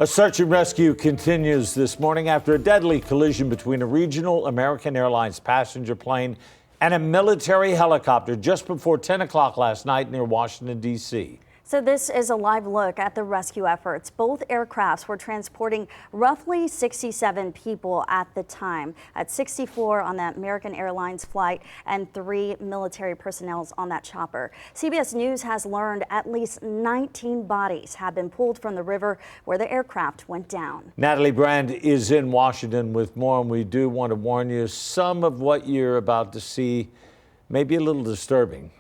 A search and rescue continues this morning after a deadly collision between a regional American Airlines passenger plane and a military helicopter just before 10 o'clock last night near Washington, D.C. So this is a live look at the rescue efforts. Both aircrafts were transporting roughly 67 people at the time. At 64 on that American Airlines flight and 3 military personnel on that chopper. CBS News has learned at least 19 bodies have been pulled from the river where the aircraft went down. Natalie Brand is in Washington with more, and we do want to warn you, some of what you're about to see may be a little disturbing.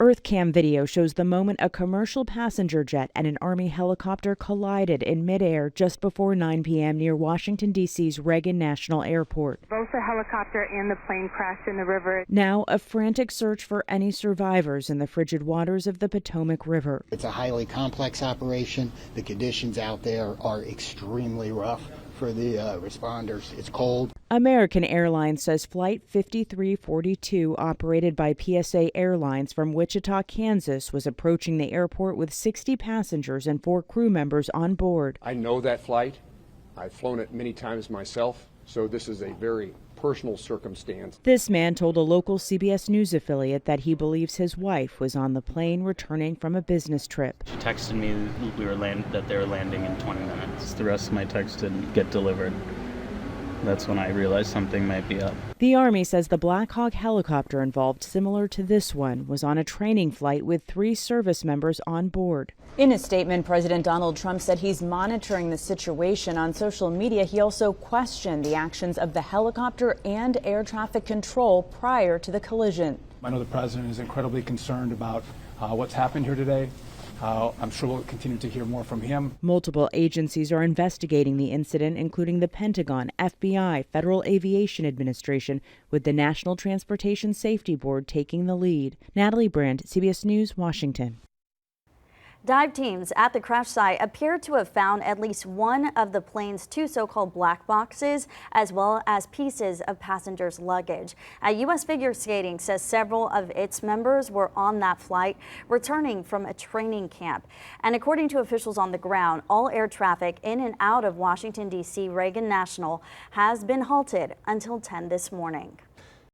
EarthCam video shows the moment a commercial passenger jet and an Army helicopter collided in midair just before 9 p.m. near Washington, D.C.'s Reagan National Airport. Both the helicopter and the plane crashed in the river. Now, a frantic search for any survivors in the frigid waters of the Potomac River. It's a highly complex operation. The conditions out there are extremely rough for the responders. It's cold. American Airlines says Flight 5342, operated by PSA Airlines from Wichita, Kansas, was approaching the airport with 60 passengers and 4 crew members on board. I know that flight. I've flown it many times myself, so this is a very personal circumstance. This man told a local CBS News affiliate that he believes his wife was on the plane returning from a business trip. She texted me that they were landing in 20 minutes. The rest of my text didn't get delivered. That's when I realized something might be up. The Army says the Black Hawk helicopter involved, similar to this one, was on a training flight with 3 service members on board. In a statement, President Donald Trump said he's monitoring the situation on social media. He also questioned the actions of the helicopter and air traffic control prior to the collision. I know the president is incredibly concerned about what's happened here today. I'm sure we'll continue to hear more from him. Multiple agencies are investigating the incident, including the Pentagon, FBI, Federal Aviation Administration, with the National Transportation Safety Board taking the lead. Natalie Brand, CBS News, Washington. Dive teams at the crash site appear to have found at least one of the plane's 2 so-called black boxes, as well as pieces of passengers' luggage. U.S. Figure Skating says several of its members were on that flight, returning from a training camp. And according to officials on the ground, all air traffic in and out of Washington, D.C. Reagan National has been halted until 10 this morning.